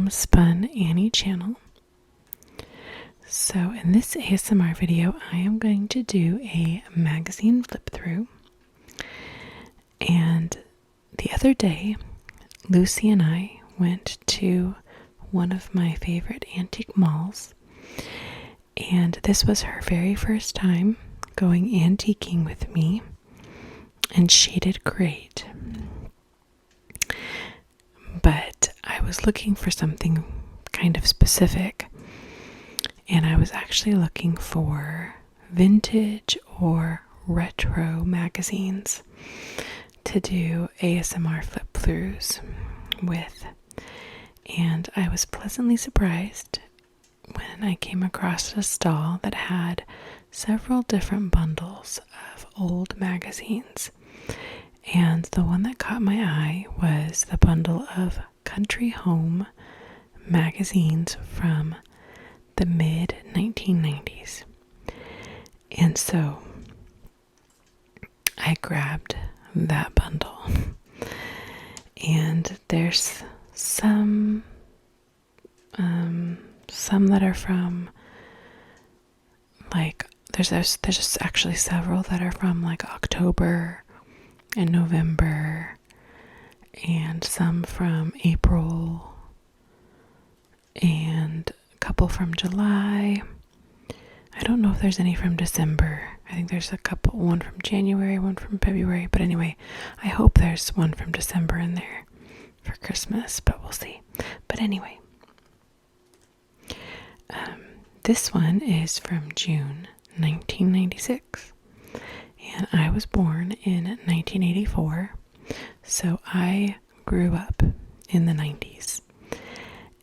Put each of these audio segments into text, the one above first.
Homespun Annie channel. So in this ASMR video, I am going to do a magazine flip through. And the other day, Lucy and I went to one of my favorite antique malls, and this was her very first time going antiquing with me, and she did great. But I was looking for something kind of specific, and I was actually looking for vintage or retro magazines to do ASMR flip throughs with. And I was pleasantly surprised when I came across a stall that had several different bundles of old magazines. And the one that caught my eye was the bundle of Country Home magazines from the mid 1990s. And so I grabbed that bundle. And there's some that are from like there's just actually several that are from like October and November, and some from April, and a couple from July. I don't know if there's any from December. I think there's one from January, one from February, but anyway, I hope there's one from December in there for Christmas, but we'll see. But anyway, this one is from June 1996, and I was born in 1984, so I grew up in the 90s,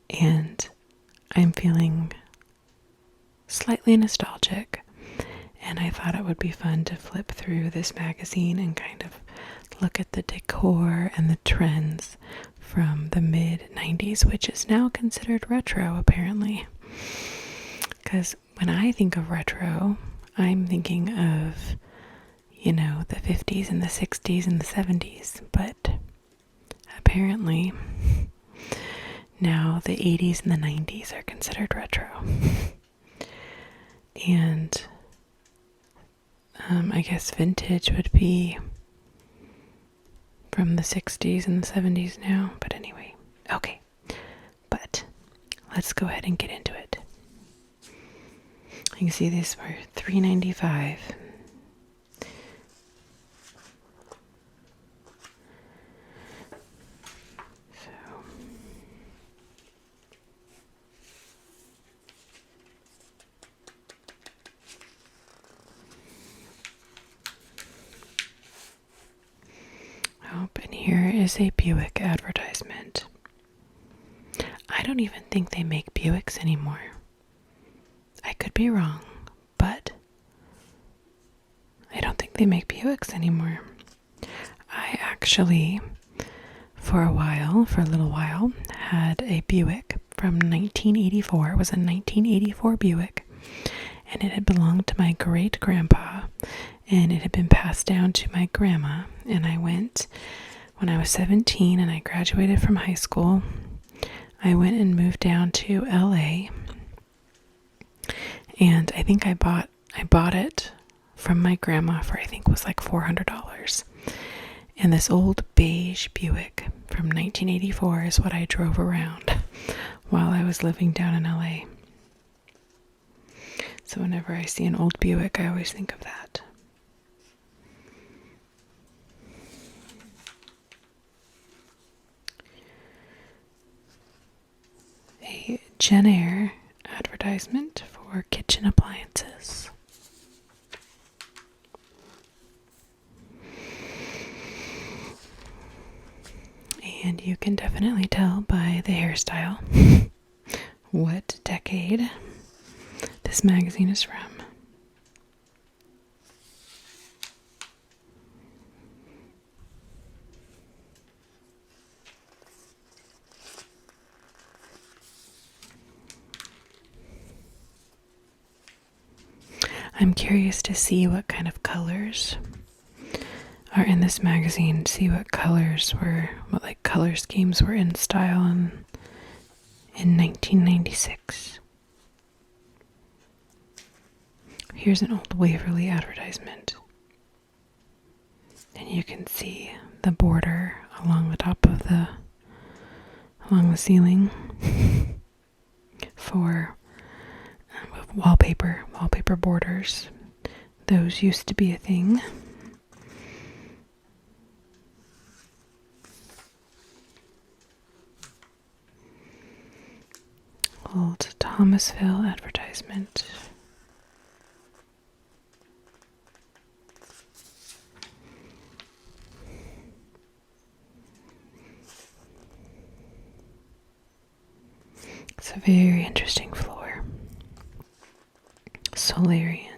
and I'm feeling slightly nostalgic, and I thought it would be fun to flip through this magazine and kind of look at the decor and the trends from the mid 90s, which is now considered retro apparently. Because when I think of retro, I'm thinking of, the 50s and the 60s and the 70s, but apparently now the 80s and the 90s are considered retro. And I guess vintage would be from the 60s and the 70s now, but anyway, okay. But let's go ahead and get into it. You can see these were $3.95. And here is a Buick advertisement. I don't even think they make Buicks anymore. I could be wrong, but I don't think they make Buicks anymore. I actually, for a little while, had a Buick from 1984. It was a 1984 Buick, and it had belonged to my great-grandpa, and it had been passed down to my grandma. And I went, when I was 17 and I graduated from high school, I went and moved down to LA, and I think I bought it from my grandma for, I think was like $400. And this old beige Buick from 1984 is what I drove around while I was living down in LA. So whenever I see an old Buick, I always think of that. A Jenn-Air advertisement for kitchen appliances. And you can definitely tell by the hairstyle what decade this magazine is from. I'm curious to see what kind of colors are in this magazine, see what color schemes were in style in 1996. Here's an old Waverly advertisement. And you can see the border along the ceiling for wallpaper borders. Those used to be a thing. Old Thomasville advertisement. It's a very interesting floor. Solarian.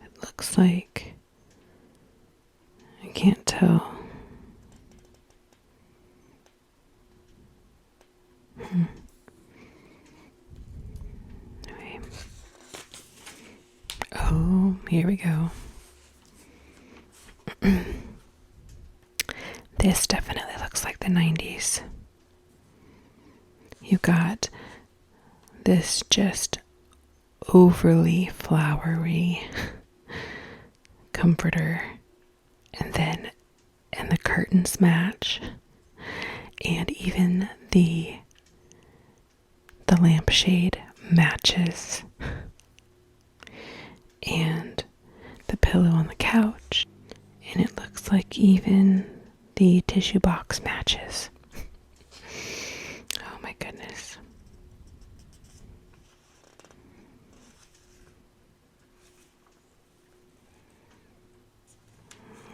It looks like, I can't tell. Anyway. Oh, here we go. This definitely looks like the 90s. You got this just overly flowery comforter, and the curtains match, and even the lampshade matches, and the pillow on the couch, and it looks like even the tissue box matches. Oh my goodness.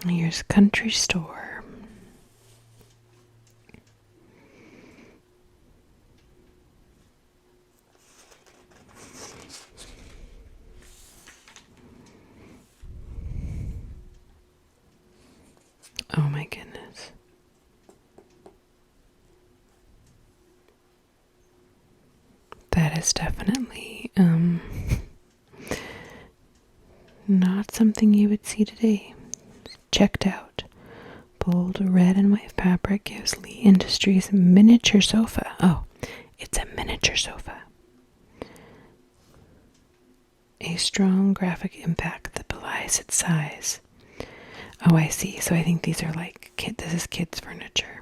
Here's Country Store. Oh my goodness. That is definitely not something you would see today. Checked out. Bold red and white fabric gives Lee Industries miniature sofa. Oh, it's a miniature sofa. A strong graphic impact that belies its size. Oh, I see. So I think these are like this is kids' furniture.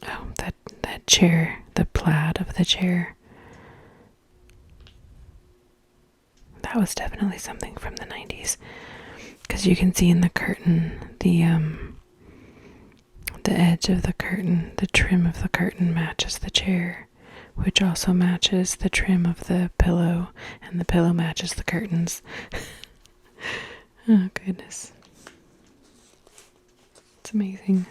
Oh, that chair, the plaid of the chair. That was definitely something from the 90s. Because you can see in the curtain, the edge of the curtain, the trim of the curtain matches the chair, which also matches the trim of the pillow, and the pillow matches the curtains. Oh, goodness. It's amazing.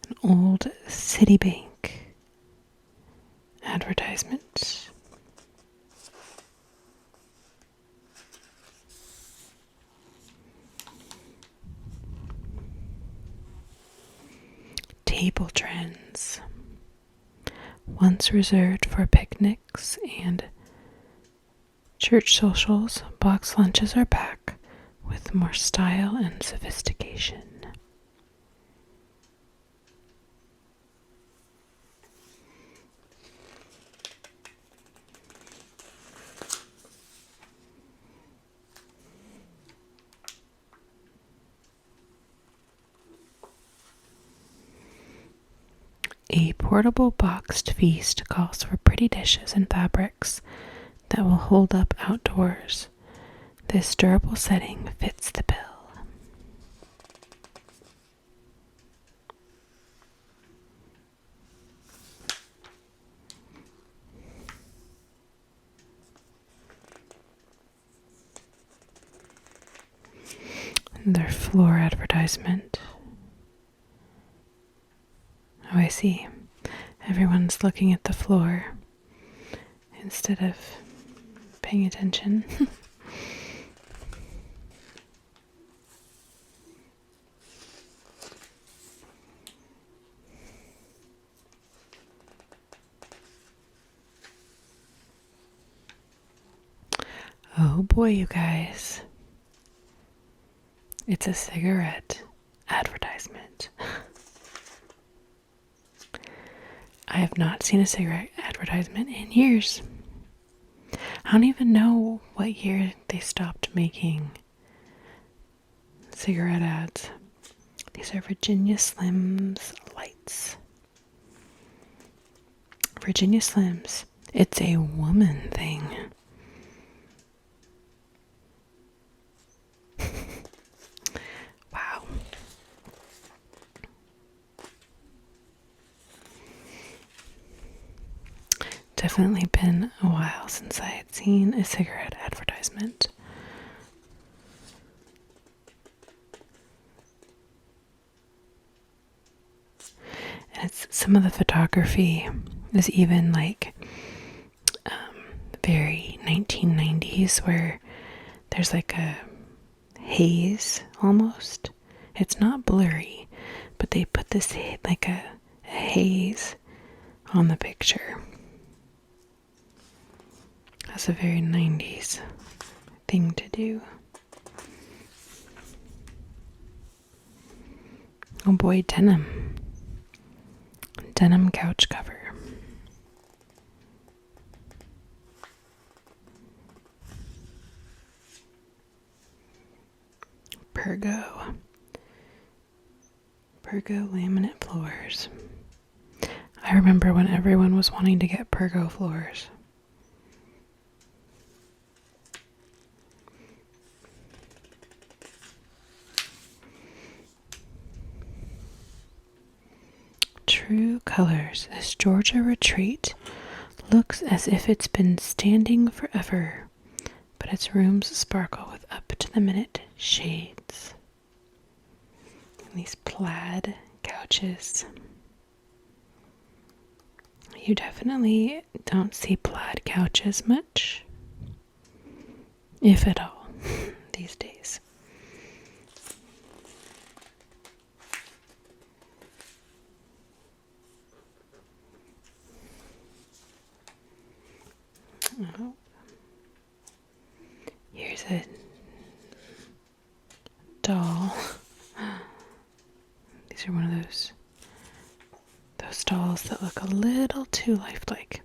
An old Citibank advertisement. Table trends. Once reserved for picnics and church socials, box lunches are back with more style and sophistication. A portable boxed feast calls for pretty dishes and fabrics that will hold up outdoors. This durable setting fits the bill. And their floor advertisement. Oh, I see. Everyone's looking at the floor. instead of paying attention. Oh boy, you guys. It's a cigarette advertisement. I have not seen a cigarette advertisement in years. I don't even know what year they stopped making cigarette ads. These are Virginia Slims lights. Virginia Slims. It's a woman thing. Wow. Definitely been a while since I had seen a cigarette advertisement. And it's some of the photography is even like very 1990s, where there's like a haze almost. It's not blurry, but they put this like a haze on the picture. That's a very 90s thing to do. Oh boy, denim. Denim couch cover. Pergo. Pergo laminate floors. I remember when everyone was wanting to get Pergo floors. True colors. This Georgia retreat looks as if it's been standing forever, but its rooms sparkle with up to the minute shades. And these plaid couches. You definitely don't see plaid couches much, if at all, these days. Oh. Here's a doll. These are one of those dolls that look a little too lifelike.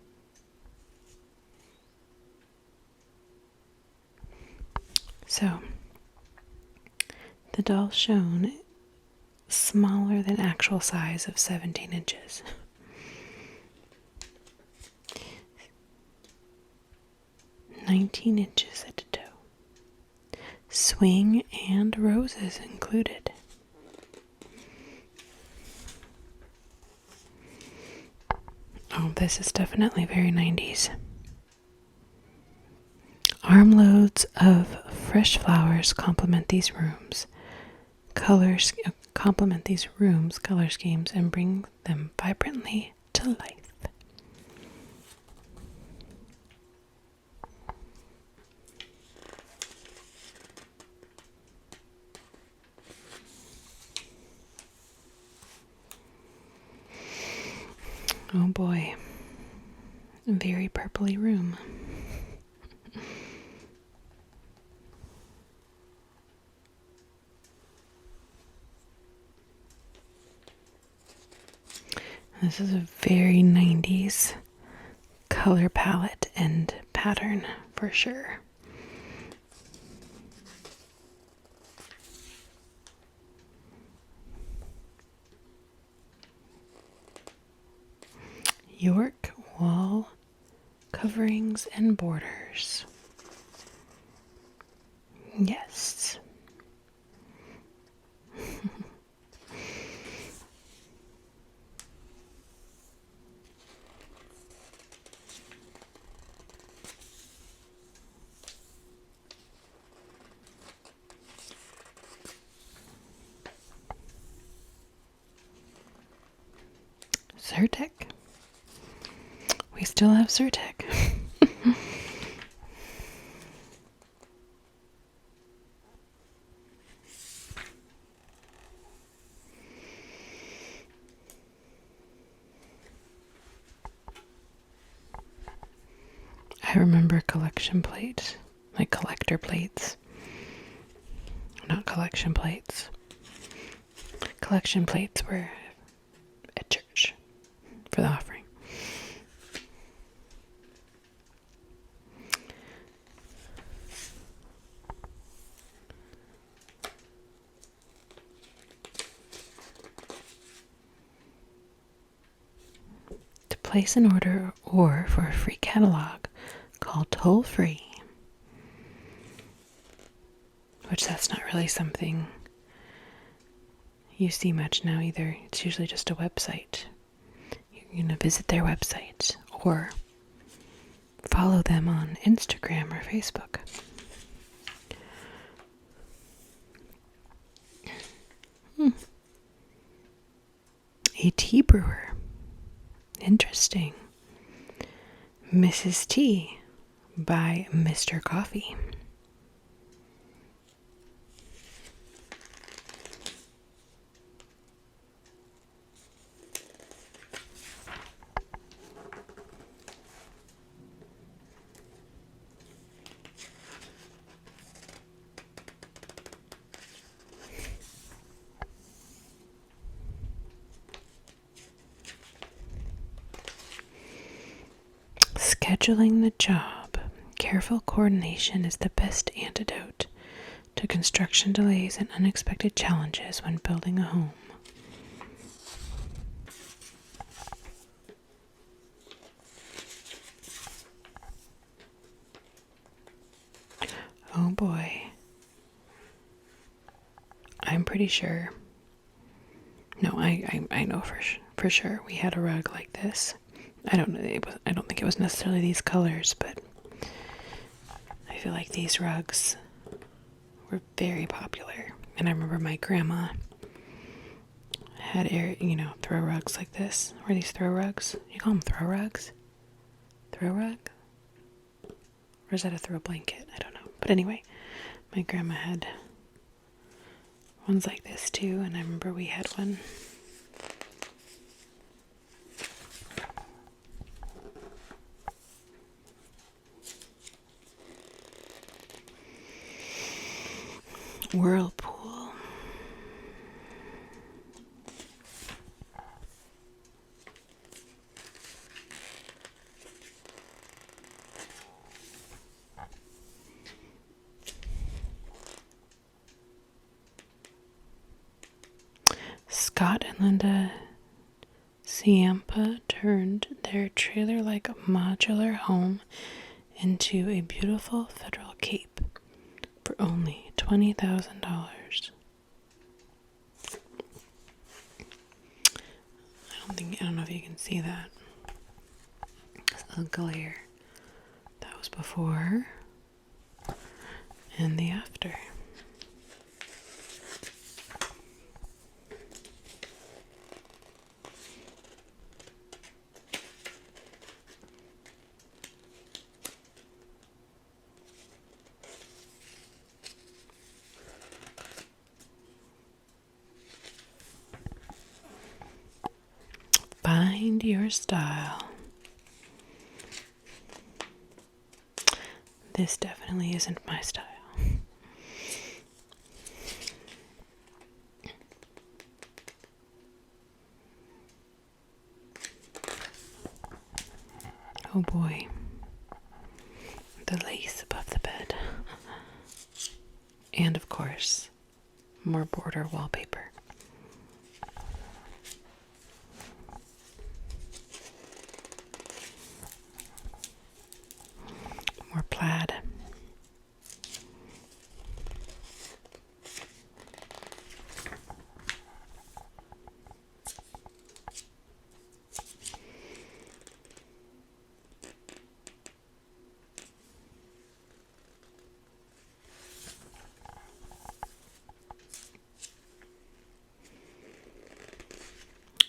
So, the doll shown smaller than actual size of 17 inches. $19 at the toe. Swing and roses included. Oh, this is definitely very 90s. Armloads of fresh flowers complement these rooms. Color schemes, and bring them vibrantly to life. Oh boy, a very purpley room. This is a very 90s color palette and pattern for sure. York wall coverings and borders. Yes. Zyrtec. We still have Zyrtec. I remember collection plates, like collector plates. Not collection plates. Collection plates were at church for the offering. To place an order or for a free catalog, call toll free. Which that's not really something you see much now either. It's usually just a website. You're going to visit their website or follow them on Instagram or Facebook. A tea brewer. Interesting. Mrs. T by Mr. Coffee. Scheduling the job. Careful coordination is the best antidote to construction delays and unexpected challenges when building a home. Oh boy. I'm pretty sure. No, I know for sure we had a rug like this. I don't think it was necessarily these colors, but I feel like these rugs were very popular. And I remember my grandma had throw rugs like this. Were these throw rugs? You call them throw rugs? Throw rug? Or is that a throw blanket? I don't know. But anyway, my grandma had ones like this too, and I remember we had one. Whirlpool. Scott and Linda Ciampa turned their trailer-like modular home into a beautiful federal cape for only $20,000. I don't know if you can see that. It's a glare. That was before and the after. Find your style. This definitely isn't my style. Oh boy. The lace above the bed. And of course, more border wallpaper. More plaid.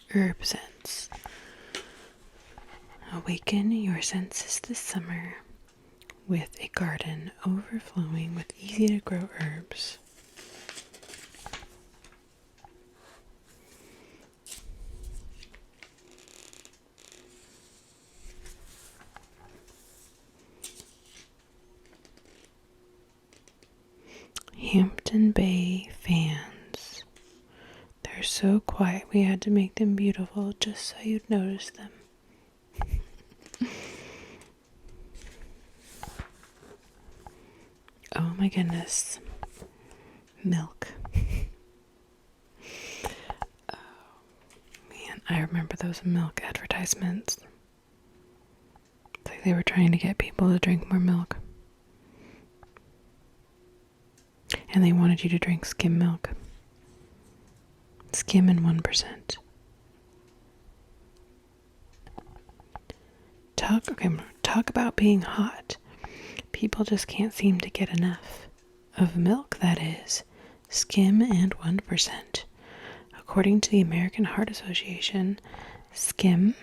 Herb scents. Awaken your senses this summer with a garden overflowing with easy to grow herbs. Hampton Bay fans. They're so quiet, we had to make them beautiful just so you'd notice them. Oh my goodness. Milk. Oh man, I remember those milk advertisements. It's like they were trying to get people to drink more milk. And they wanted you to drink skim milk. Skim and 1%. Talk about being hot. People just can't seem to get enough of milk that is skim and 1%. According to the American Heart Association, skim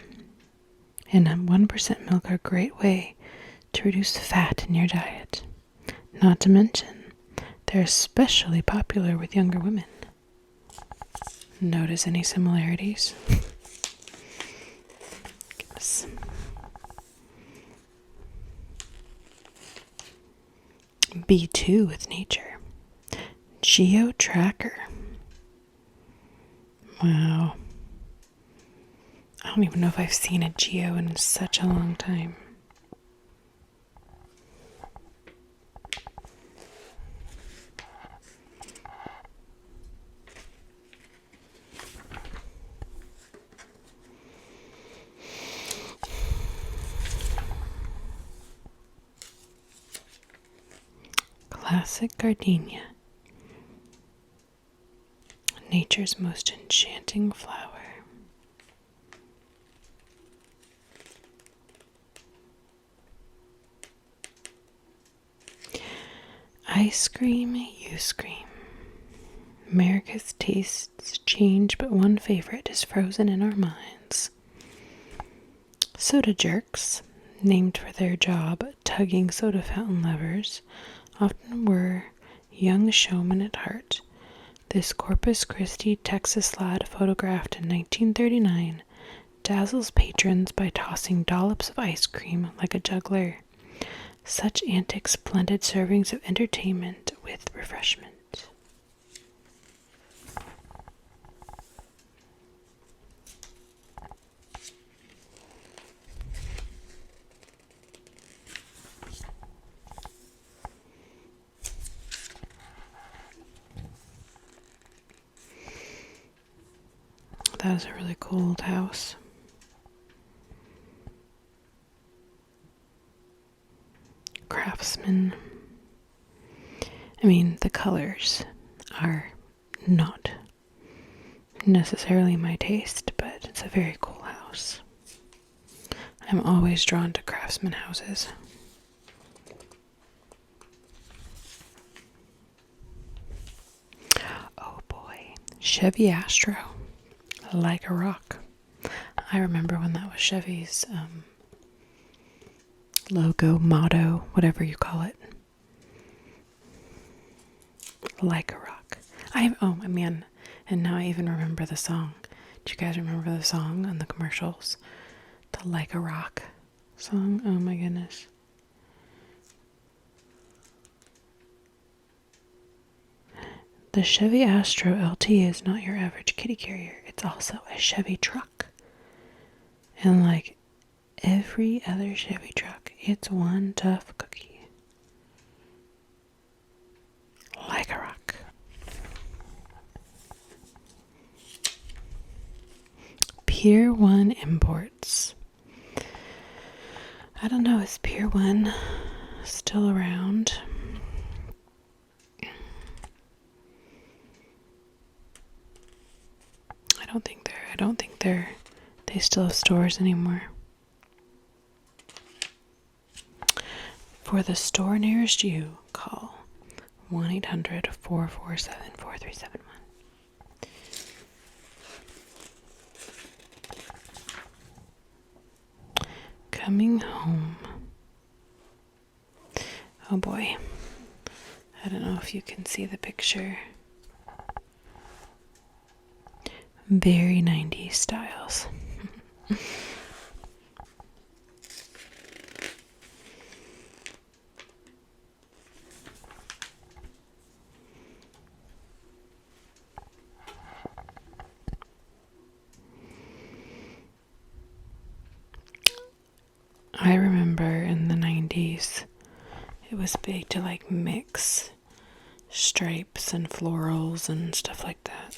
and 1% milk are a great way to reduce fat in your diet. Not to mention, they're especially popular with younger women. Notice any similarities? Goodness. Be two with nature. Geo Tracker. Wow. I don't even know if I've seen a geo in such a long time. Classic gardenia. Nature's most enchanting flower. Ice cream, you scream. America's tastes change, but one favorite is frozen in our minds. Soda jerks, named for their job tugging soda fountain levers, often were young showmen at heart. This Corpus Christi, Texas lad, photographed in 1939, dazzles patrons by tossing dollops of ice cream like a juggler. Such antics blended servings of entertainment with refreshment. That was a really cool old house. Craftsman. I mean, the colors are not necessarily my taste, but it's a very cool house. I'm always drawn to Craftsman houses. Oh boy, Chevy Astro. Like a rock. I remember when that was Chevy's logo, motto, whatever you call it. Like a rock. Oh man, and now I even remember the song. Do you guys remember the song on the commercials? The Like a Rock song? Oh my goodness. The Chevy Astro LT is not your average kitty carrier. It's also a Chevy truck. And like every other Chevy truck, it's one tough cookie. Like a rock. Pier 1 Imports. I don't know, is Pier 1 still around? I don't think they still have stores anymore. For the store nearest you, call 1-800-447-4371. Coming home. Oh boy. I don't know if you can see the picture. Very 90s styles. I remember in the 90s, it was big to like mix stripes and florals and stuff like that.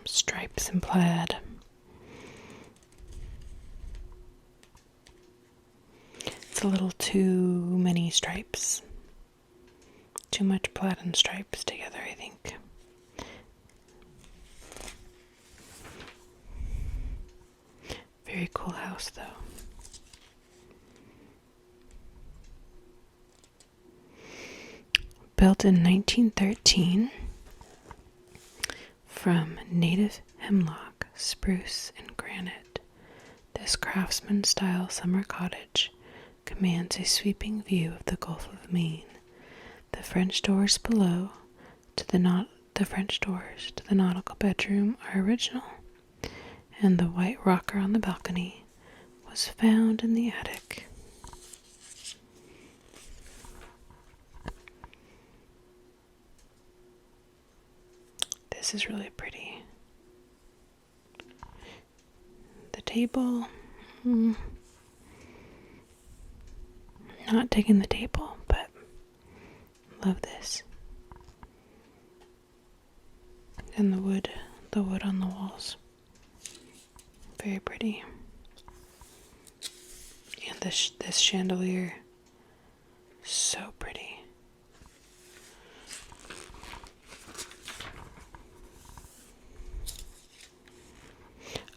Stripes and plaid. It's a little too many stripes. Too much plaid and stripes together, I think. Very cool house, though. Built in 1913 from native hemlock, spruce, and granite, this craftsman-style summer cottage commands a sweeping view of the Gulf of Maine. The French doors below to the French doors to the nautical bedroom are original, and the white rocker on the balcony was found in the attic. This is really pretty. The table, not digging the table, but love this. And the wood on the walls. Very pretty. And this chandelier, so pretty.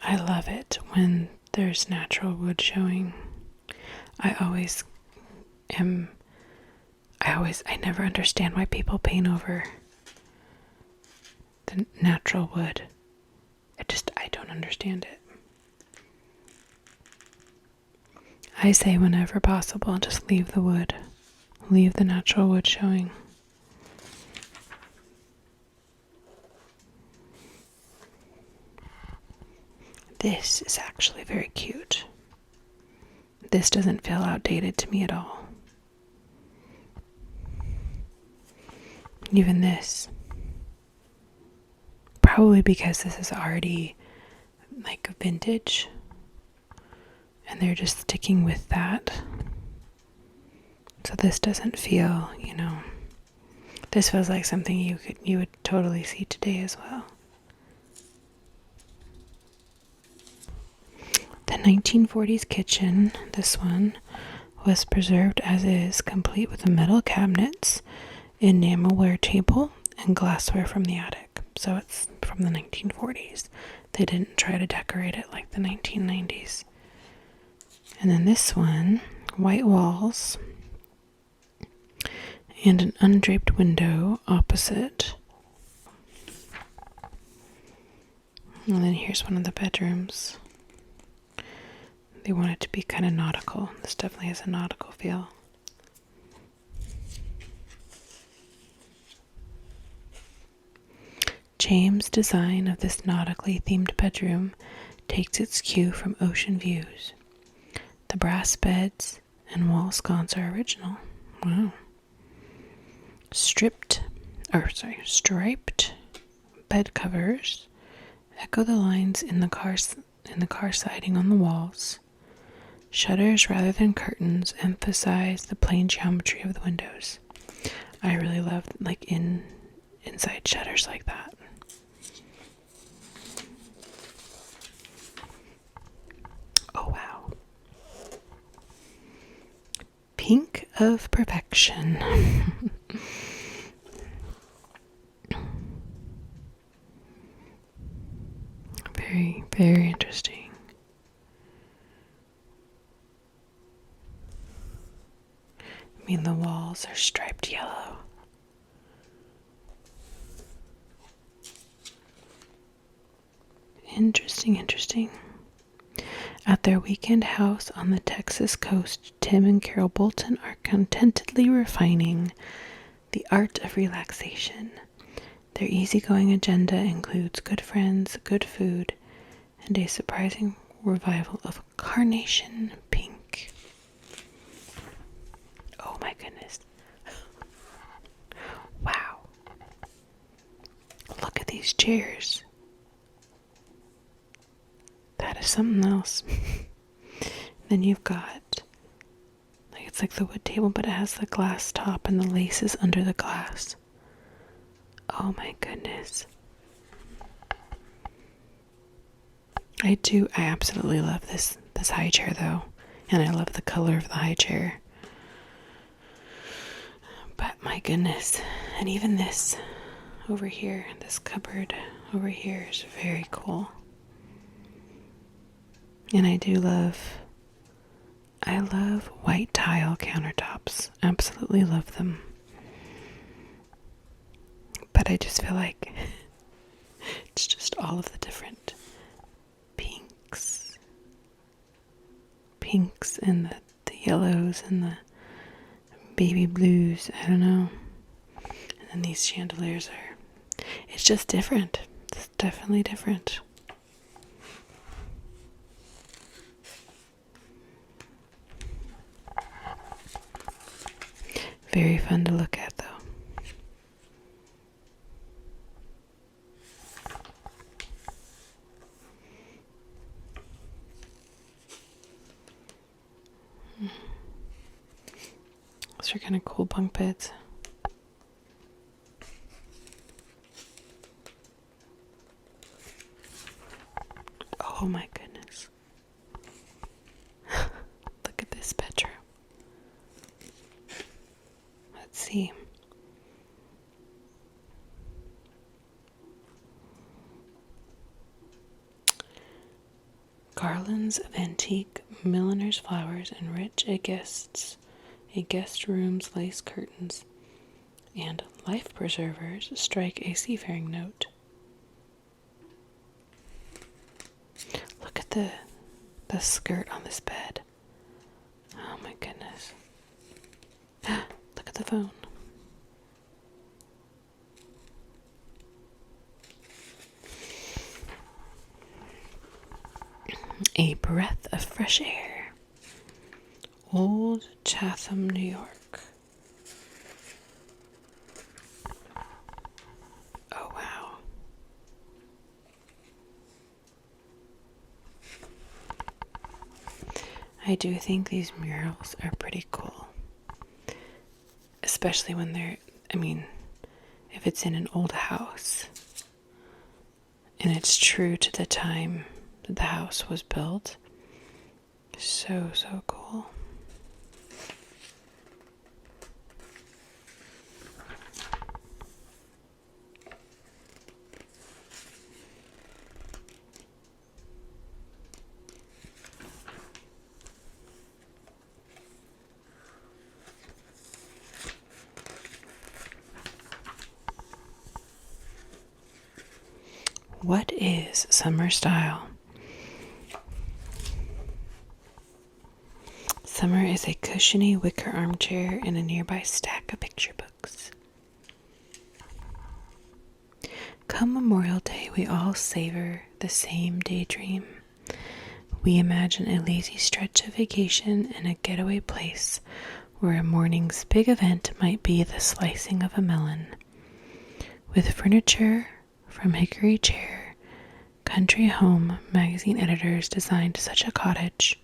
I love it when there's natural wood showing. I never understand why people paint over the natural wood. I don't understand it. I say whenever possible, just leave the wood. Leave the natural wood showing. This is actually very cute. This doesn't feel outdated to me at all. Even this. Probably because this is already like vintage and they're just sticking with that. So this doesn't feel, this feels like something you would totally see today as well. The 1940s kitchen, this one, was preserved as is, complete with metal cabinets, enamelware table, and glassware from the attic. So it's from the 1940s. They didn't try to decorate it like the 1990s. And then this one, white walls, and an undraped window opposite. And then here's one of the bedrooms. They want it to be kind of nautical. This definitely has a nautical feel. James' design of this nautically themed bedroom takes its cue from ocean views. The brass beds and wall sconce are original. Wow. Striped bed covers echo the lines in the car siding on the walls. Shutters rather than curtains emphasize the plain geometry of the windows. I really love inside shutters like that. Oh wow. Pink of perfection. Very, very interesting. I mean, the walls are striped yellow. Interesting. At their weekend house on the Texas coast, Tim and Carol Bolton are contentedly refining the art of relaxation. Their easygoing agenda includes good friends, good food, and a surprising revival of Carnation Pink. Oh my goodness. Wow. Look at these chairs. That is something else. Then you've got, like, it's like the wood table, but it has the glass top and the laces under the glass. Oh my goodness. I absolutely love this high chair though. And I love the color of the high chair. But my goodness. And even this over here, this cupboard over here is very cool. And I love white tile countertops. Absolutely love them. But I just feel like it's just all of the different pinks and the yellows and the baby blues. I don't know. And then these chandeliers it's just different. It's definitely different. Very fun to look at, though. Those are kind of cool bunk beds. Oh my goodness. Look at this bedroom. Let's see. Garlands of antique milliner's flowers enrich a guest room's lace curtains, and life preservers strike a seafaring note. Look at the skirt on this bed. Oh my goodness. Look at the phone. A breath of fresh air. Old Chatham, New York. Oh wow. I do think these murals are pretty cool. Especially when if it's in an old house and it's true to the time that the house was built. So cool. What is summer style? Summer is a cushiony wicker armchair in a nearby stack of picture books. Come Memorial Day, we all savor the same daydream. We imagine a lazy stretch of vacation in a getaway place where a morning's big event might be the slicing of a melon. With furniture from Hickory Chair, Country Home magazine editors designed such a cottage.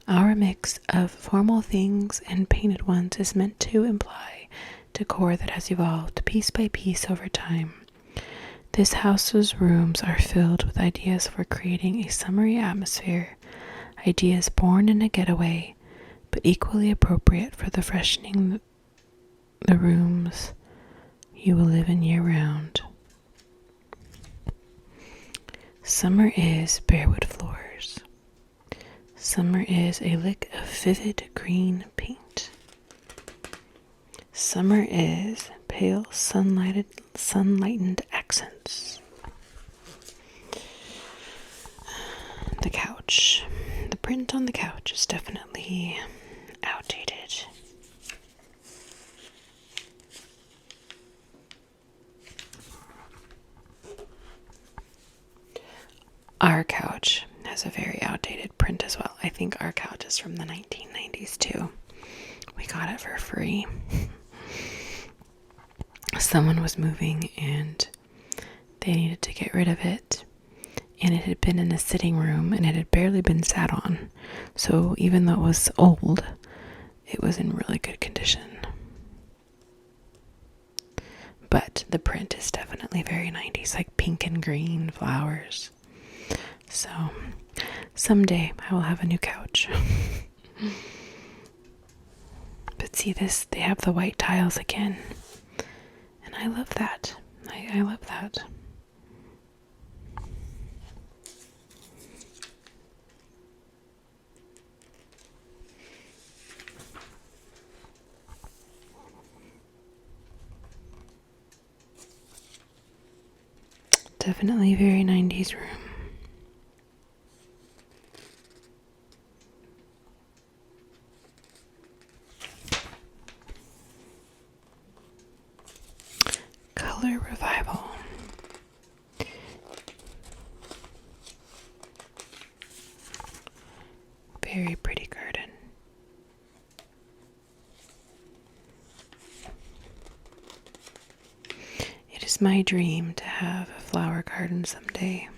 Our mix of formal things and painted ones is meant to imply decor that has evolved piece by piece over time. This house's rooms are filled with ideas for creating a summery atmosphere, ideas born in a getaway, but equally appropriate for the freshening the rooms you will live in year-round. Summer is barewood floors. Summer is a lick of vivid green paint. Summer is pale sunlightened accents. The couch. print on the couch is definitely outdated. Our couch has a very outdated print as well. I think our couch is from the 1990s too. We got it for free. Someone was moving and they needed to get rid of it. And it had been in a sitting room and it had barely been sat on. So even though it was old, it was in really good condition. But the print is definitely very 90s, like pink and green flowers. So someday I will have a new couch. But see this, they have the white tiles again. And I love that. I love that. Definitely very 90s room. Color Revival. Very pretty garden. It is my dream to have a flower garden someday.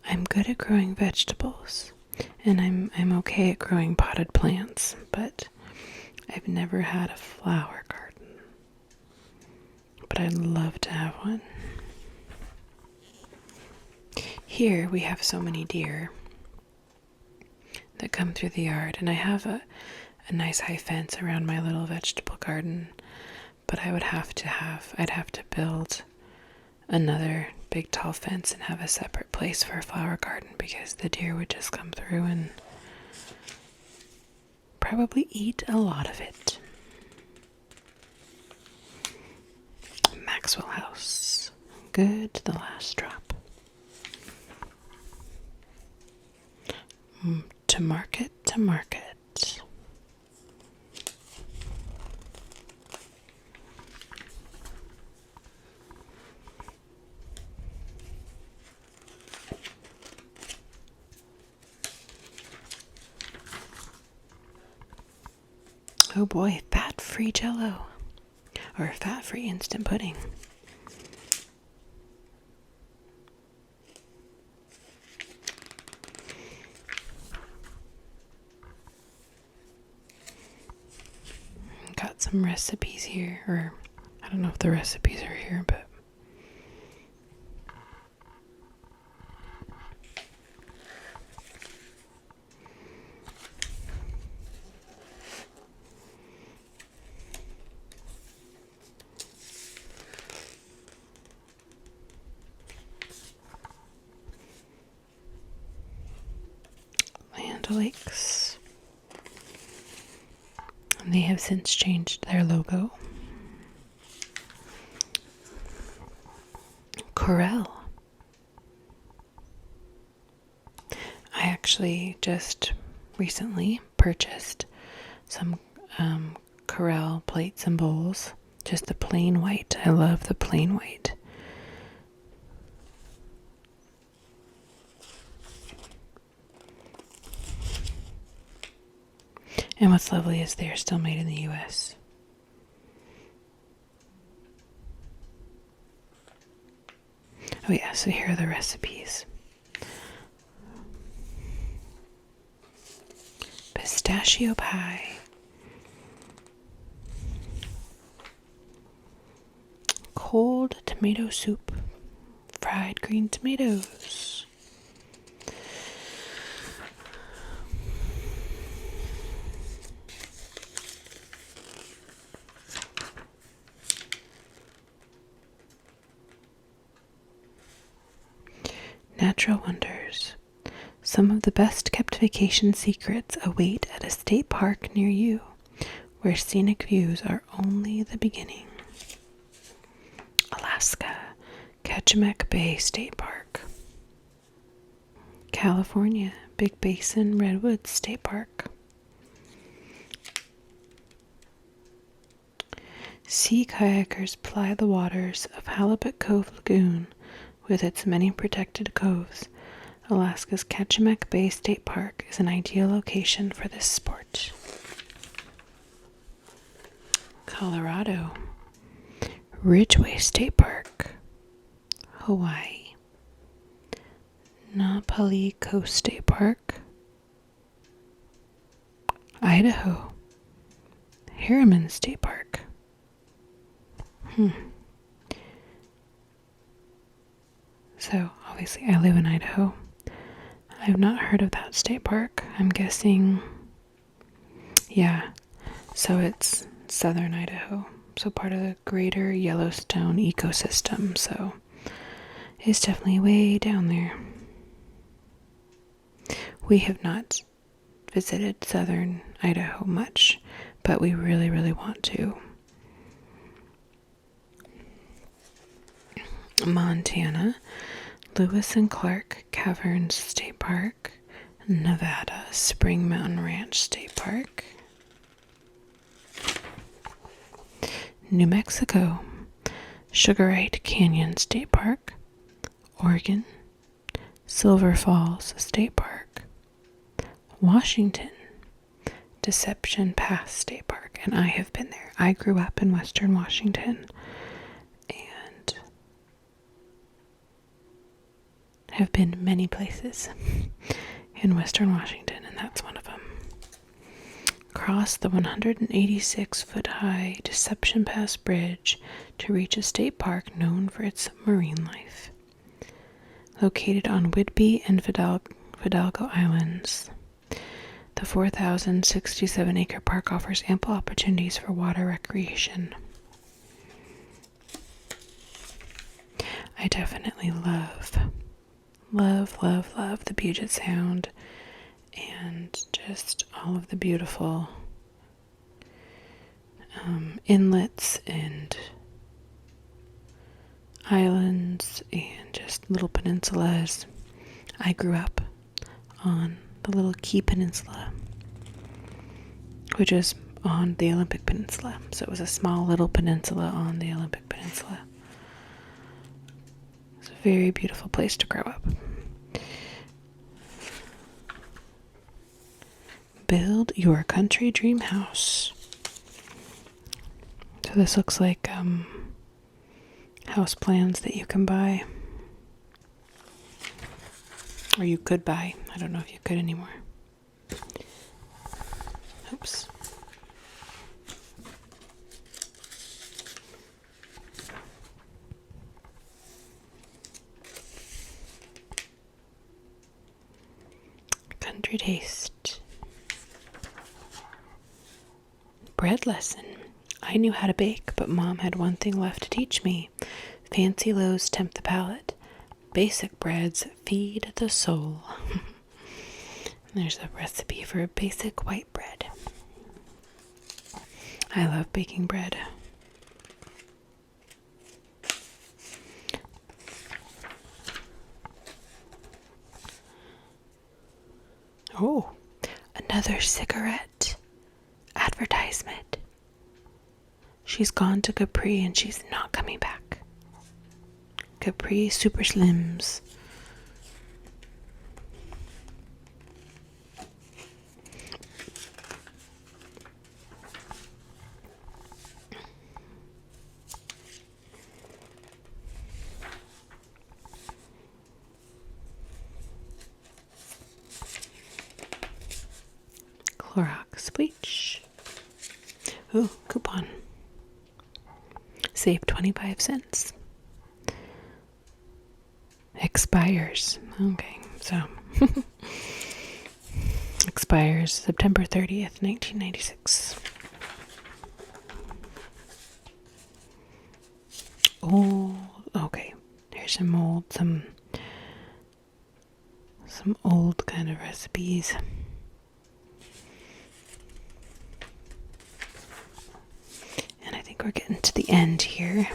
I'm good at growing vegetables, and I'm okay at growing potted plants, but I've never had a flower garden. But I'd love to have one. Here we have so many deer that come through the yard, and I have a nice high fence around my little vegetable garden, but I'd have to build another big tall fence and have a separate place for a flower garden because the deer would just come through and probably eat a lot of it. Maxwell House. Good to the last drop. To market. Oh boy, fat-free Jell-O. Or fat-free instant pudding. Got some recipes here, or I don't know if the recipes are here, but Land O'Lakes. And they have since changed their logo. Corelle. I actually just recently purchased some Corelle plates and bowls. Just the plain white. I love the plain white. And what's lovely is they're still made in the US. Oh yeah, so here are the recipes. Pistachio pie. Cold tomato soup. Fried green tomatoes. Natural wonders. Some of the best kept vacation secrets await at a state park near you, where scenic views are only the beginning. Alaska, Ketchimek Bay State Park. California, Big Basin Redwoods State Park. Sea kayakers ply the waters of Halibut Cove Lagoon with its many protected coves. Alaska's Ketchimek Bay State Park is an ideal location for this sport. Colorado, Ridgway State Park. Hawaii, Napali Coast State Park. Idaho, Harriman State Park. So, obviously, I live in Idaho. I've not heard of that state park. I'm guessing, yeah, so it's southern Idaho. So, part of the greater Yellowstone ecosystem. So, it's definitely way down there. We have not visited southern Idaho much, but we really, really want to. Montana, Lewis and Clark Caverns State Park. Nevada, Spring Mountain Ranch State Park. New Mexico, Sugarite Canyon State Park. Oregon, Silver Falls State Park. Washington, Deception Pass State Park, and I have been there. I grew up in Western Washington and have been many places in Western Washington, and that's one of them. Cross the 186-foot high Deception Pass Bridge to reach a state park known for its marine life. Located on Whidbey and Fidalgo Islands, the 4,067-acre park offers ample opportunities for water recreation. I definitely love the Puget Sound and just all of the beautiful inlets and islands and just little peninsulas. I grew up on the Little Key Peninsula, which is on the Olympic Peninsula. So it was a small little peninsula on the Olympic Peninsula. It's a very beautiful place to grow up. Build your country dream house. So this looks like house plans that you can buy. Or you could buy. I don't know if you could anymore. Oops. Country taste. Bread lesson. I knew how to bake, but Mom had one thing left to teach me. Fancy loaves tempt the palate. Basic breads feed the soul. There's a recipe for a basic white bread. I love baking bread. Oh, another cigarette advertisement. She's gone to Capri and she's not coming back. Capri Super Slims. Clorox bleach. Ooh, coupon. Save 25 cents. Expires. Okay, so expires September 30th, 1996. Oh, okay. Here's some old kind of recipes. And I think we're getting to the end here.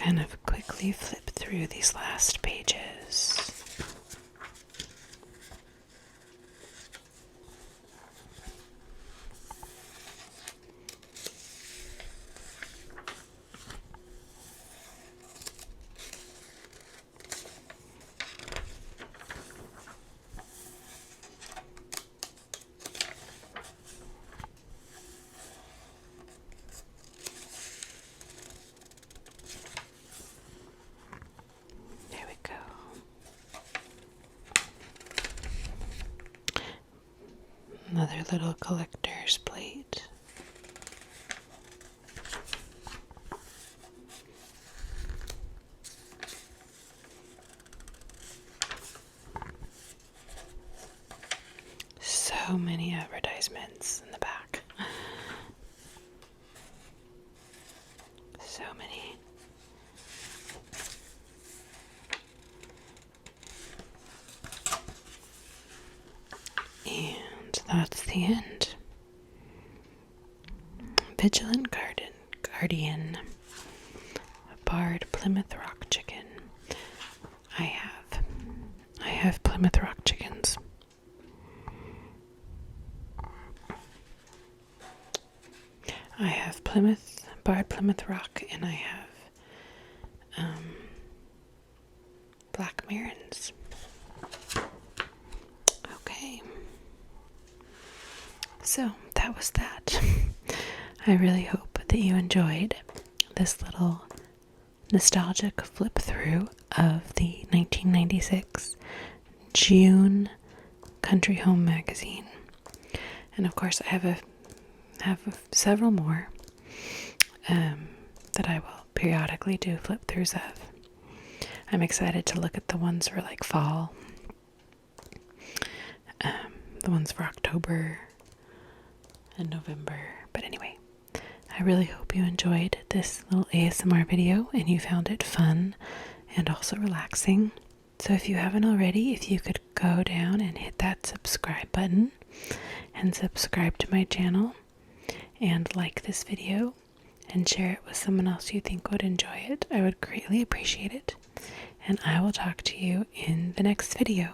kind of quickly flip through these last pages. There we go. Another little collector's plate. So many advertisements in the back. So many. And that's the end. Vigilant Guardian. A barred Plymouth Rock chicken. I have Plymouth Rock chickens. I have barred Plymouth Rock, and I have Black Marins. Okay. So that was that. I really hope that you enjoyed this little nostalgic flip through of the 1996 June Country Home magazine. And of course, I have several more that I will periodically do flip throughs of. I'm excited to look at the ones for like fall, the ones for October and November. But anyway, I really hope you enjoyed this little ASMR video and you found it fun and also relaxing. So if you haven't already, if you could go down and hit that subscribe button and subscribe to my channel and like this video and share it with someone else you think would enjoy it, I would greatly appreciate it. And I will talk to you in the next video.